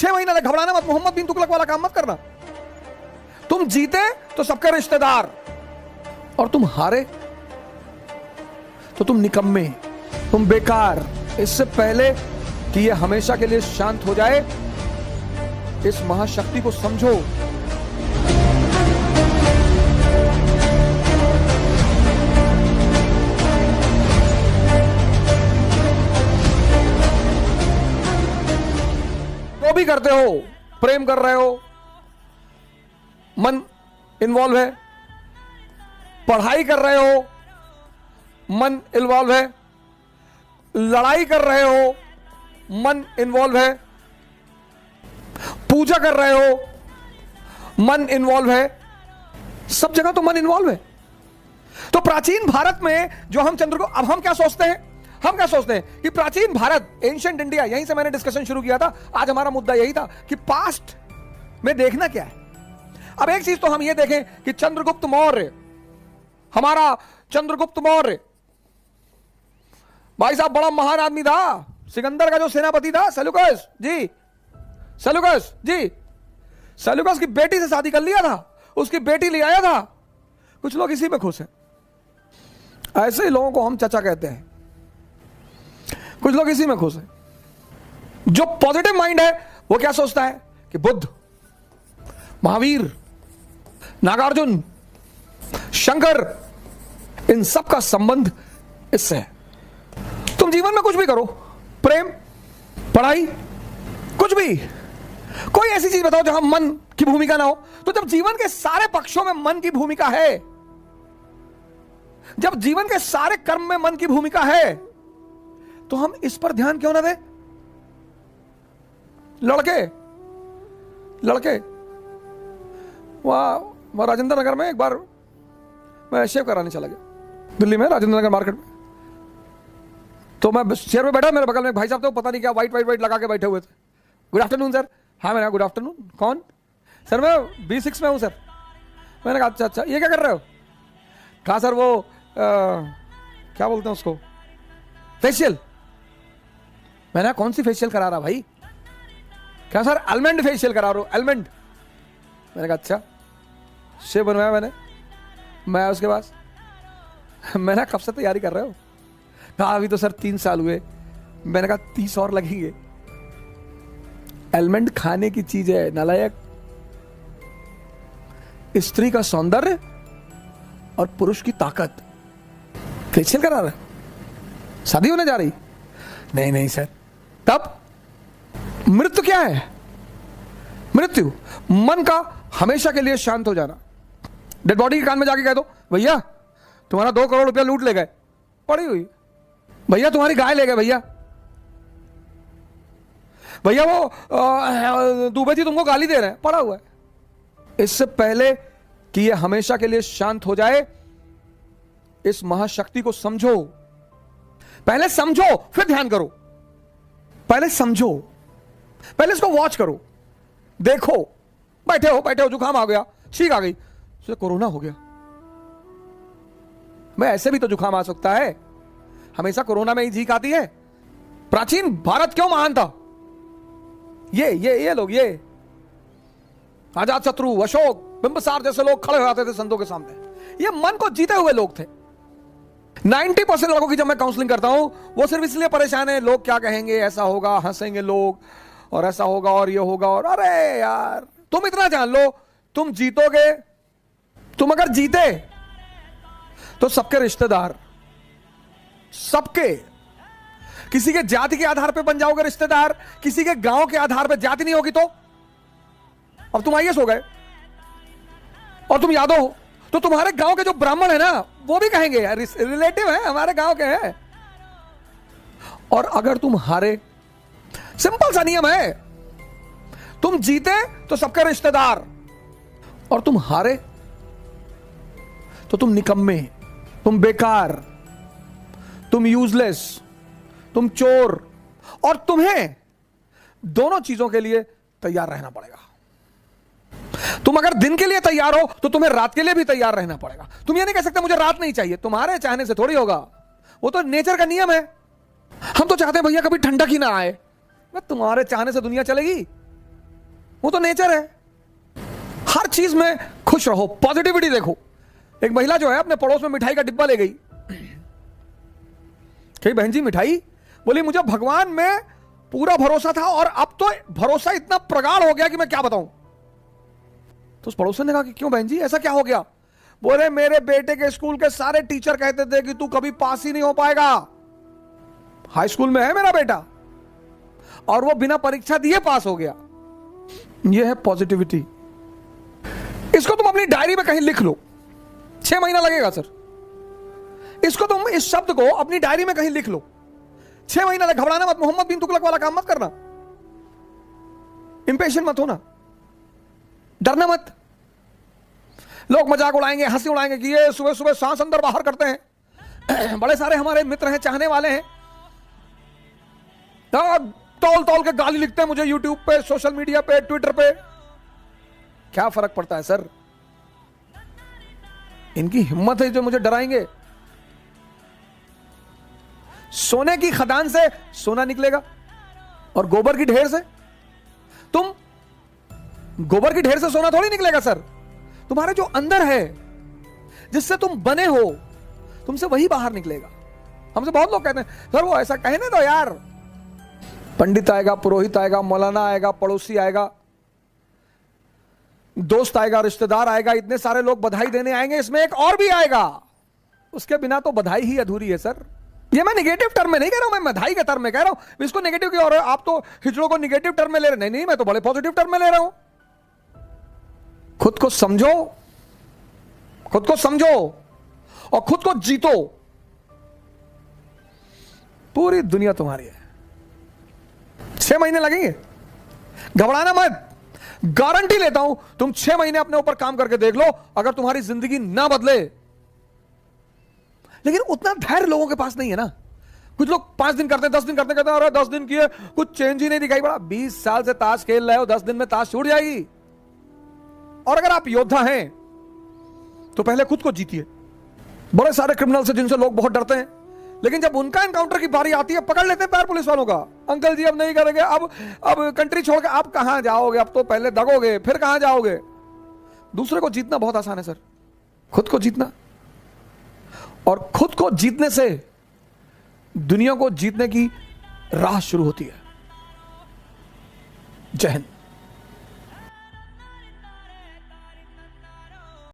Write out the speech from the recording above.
6 महीने तक घबराना मत, मोहम्मद बिन तुगलक वाला काम मत करना। तुम जीते तो सबके रिश्तेदार, और तुम हारे तो तुम निकम्मे, तुम बेकार। इससे पहले कि यह हमेशा के लिए शांत हो जाए, इस महाशक्ति को समझो। जो भी करते हो, प्रेम कर रहे हो, मन इन्वॉल्व है, पढ़ाई कर रहे हो, मन इन्वॉल्व है, लड़ाई कर रहे हो, मन इन्वॉल्व है, पूजा कर रहे हो, मन इन्वॉल्व है, सब जगह तो मन इन्वॉल्व है। तो प्राचीन भारत में जो हम चंद्रगुप्त, अब हम क्या सोचते हैं, हम क्या सोचते हैं कि प्राचीन भारत, एंशिएंट इंडिया, यहीं से मैंने डिस्कशन शुरू किया था। आज हमारा मुद्दा यही था कि पास्ट में देखना क्या है। अब एक चीज तो हम ये देखें कि चंद्रगुप्त मौर्य, हमारा चंद्रगुप्त मौर्य भाई साहब बड़ा महान आदमी था। सिकंदर का जो सेनापति था, सेल्यूकस जी, सेल्यूकस जी, सेल्यूकस की बेटी से शादी कर लिया था, उसकी बेटी ले आया था। कुछ लोग इसी में खुश हैं। ऐसे ही लोगों को हम चाचा कहते हैं। कुछ लोग इसी में खुश हैं। जो पॉजिटिव माइंड है वो क्या सोचता है कि बुद्ध, महावीर, नागार्जुन, शंकर, इन सब का संबंध इससे है। तुम जीवन में कुछ भी करो, प्रेम, पढ़ाई, कुछ भी, कोई ऐसी चीज बताओ जहां मन की भूमिका ना हो। तो जब जीवन के सारे पक्षों में मन की भूमिका है, जब जीवन के सारे कर्म में मन की भूमिका है, तो हम इस पर ध्यान क्यों ना दें। लड़के वहां राजेंद्र नगर में एक बार मैं शेव कराने चला गया, दिल्ली में राजेंद्र नगर मार्केट में। तो मैं चेयर में बैठा, मेरे बगल में भाई साहब, तो पता नहीं क्या वाइट लगा के बैठे हुए थे। Good afternoon sir. हाँ मैंने, गुड आफ्टरनून। कौन? सर मैं B6 में हूँ सर। मैंने कहा अच्छा, ये क्या कर रहे हो? कहा सर वो क्या बोलते हैं उसको, फेशियल। मैंने कौन सी फेशियल करा रहा भाई? क्या सर अलमंड फेशियल करा रहा हूँ, अलमंड। मैंने कहा अच्छा। शेव बनवाया मैंने, मैं उसके पास, मैंने कब से तैयारी कर रहे हो? कहा अभी तो सर 3 साल हुए। मैंने कहा 30 और लगेंगे। अलमंड खाने की चीज है नालायक। स्त्री का सौंदर्य और पुरुष की ताकत। फेशियल करा रहा, शादी होने जा रही? नहीं सर। तब मृत्यु क्या है? मृत्यु मन का हमेशा के लिए शांत हो जाना। डेड बॉडी के कान में जाके कह दो, भैया तुम्हारा 2 करोड़ रुपया लूट ले गए, पड़ी हुई। भैया तुम्हारी गाय ले गए, भैया वो दुबे जी तुमको गाली दे रहे हैं, पड़ा हुआ है। इससे पहले कि यह हमेशा के लिए शांत हो जाए, इस महाशक्ति को समझो। पहले समझो फिर ध्यान करो। पहले समझो, पहले इसको वॉच करो, देखो। बैठे हो जुकाम आ गया, छींक आ गई, कोरोना हो गया। मैं ऐसे भी तो जुकाम आ सकता है, हमेशा कोरोना में ही छींक आती है। प्राचीन भारत क्यों महान था? ये लोग, ये अजात शत्रु, अशोक, बिंबिसार जैसे लोग खड़े हो जाते थे संतों के सामने। ये मन को जीते हुए लोग थे। 90% लोगों की जब मैं काउंसलिंग करता हूं, वो सिर्फ इसलिए परेशान है, लोग क्या कहेंगे, ऐसा होगा, हंसेंगे लोग, और ऐसा होगा, और ये होगा। और अरे यार, तुम इतना जान लो, तुम जीतोगे। तुम अगर जीते तो सबके रिश्तेदार, सबके, किसी के जाति के आधार पे बन जाओगे रिश्तेदार, किसी के गांव के आधार पे। जाति नहीं होगी तो अब तुम IAS हो गए और तुम यादव हो, तो तुम्हारे गांव के जो ब्राह्मण है ना, वो भी कहेंगे रिलेटिव है, हमारे गांव के हैं। और अगर तुम हारे, सिंपल सा नियम है, तुम जीते तो सबके रिश्तेदार, और तुम हारे तो तुम निकम्मे, तुम बेकार, तुम यूजलेस, तुम चोर। और तुम्हें दोनों चीजों के लिए तैयार रहना पड़ेगा। तुम अगर दिन के लिए तैयार हो तो तुम्हें रात के लिए भी तैयार रहना पड़ेगा। तुम ये नहीं कह सकते मुझे रात नहीं चाहिए, तुम्हारे चाहने से थोड़ी होगा, वो तो नेचर का नियम है। हम तो चाहते हैं भैया कभी ठंडक ही ना आए। तुम्हारे चाहने से दुनिया चलेगी? वो तो नेचर है। हर चीज में खुश रहो, पॉजिटिविटी देखो। एक महिला जो है अपने पड़ोस में मिठाई का डिब्बा ले गई, कही बहन जी मिठाई, बोली मुझे भगवान में पूरा भरोसा था और अब तो भरोसा इतना प्रगाढ़ हो गया कि मैं क्या बताऊं। तो उस पड़ोसन ने कहा कि क्यों बहन जी ऐसा क्या हो गया? बोले मेरे बेटे के स्कूल के सारे टीचर कहते थे कि तू कभी पास ही नहीं हो पाएगा। हाई स्कूल में है मेरा बेटा और वो बिना परीक्षा दिए पास हो गया। ये है पॉजिटिविटी। इसको तुम अपनी डायरी में कहीं लिख लो, 6 महीना लगेगा सर। इसको तुम इस शब्द को अपनी डायरी में कहीं लिख लो, 6 महीना लग। घबराना मत, मोहम्मद बिन तुगलक वाला काम मत करना, इंपेशेंट मत होना, डरना मत। लोग मजाक उड़ाएंगे, हंसी उड़ाएंगे कि ये सुबह सुबह सांस अंदर बाहर करते हैं। बड़े सारे हमारे मित्र हैं, चाहने वाले हैं, तौल तौल के गाली लिखते हैं मुझे यूट्यूब पे, सोशल मीडिया पे, ट्विटर पे। क्या फर्क पड़ता है सर? इनकी हिम्मत है जो मुझे डराएंगे। सोने की खदान से सोना निकलेगा और गोबर की ढेर से गोबर की ढेर से सोना थोड़ी निकलेगा सर। तुम्हारे जो अंदर है, जिससे तुम बने हो, तुमसे वही बाहर निकलेगा। हमसे बहुत लोग कहते हैं सर वो ऐसा कहने दो यार। पंडित आएगा, पुरोहित आएगा, मौलाना आएगा, पड़ोसी आएगा, दोस्त आएगा, रिश्तेदार आएगा, इतने सारे लोग बधाई देने आएंगे, इसमें एक और भी आएगा। उसके बिना तो बधाई ही अधूरी है सर। ये मैं नेगेटिव टर्म में नहीं कह रहा हूं, मैं बधाई के टर्म में कह रहा हूं। इसको नेगेटिव की और आप तो हिजड़ों को नेगेटिव टर्म में ले रहे। नहीं, मैं तो बड़े पॉजिटिव टर्म में ले रहा हूं। खुद को समझो, खुद को समझो और खुद को जीतो। पूरी दुनिया तुम्हारी है। 6 महीने लगेंगे, घबराना मत। गारंटी लेता हूं, तुम 6 महीने अपने ऊपर काम करके देख लो, अगर तुम्हारी जिंदगी ना बदले। लेकिन उतना धैर्य लोगों के पास नहीं है ना। कुछ लोग 5 दिन करते हैं, 10 दिन करते हैं, अरे 10 दिन किए कुछ चेंज ही नहीं दिखाई पड़ा। 20 साल से ताश खेल रहे हो, 10 दिन में ताश छूट जाएगी। और अगर आप योद्धा हैं तो पहले खुद को जीतिए। बड़े सारे क्रिमिनल से जिनसे लोग बहुत डरते हैं, लेकिन जब उनका एनकाउंटर की बारी आती है, पकड़ लेते हैं पैर पुलिस वालों का। अंकल जी अब नहीं करेंगे, अब कंट्री छोड़ के आप कहां जाओगे? अब तो पहले दगोगे, फिर कहां जाओगे? दूसरे को जीतना बहुत आसान है सर, खुद को जीतना। और खुद को जीतने से दुनिया को जीतने की राह शुरू होती है। जय हिंद।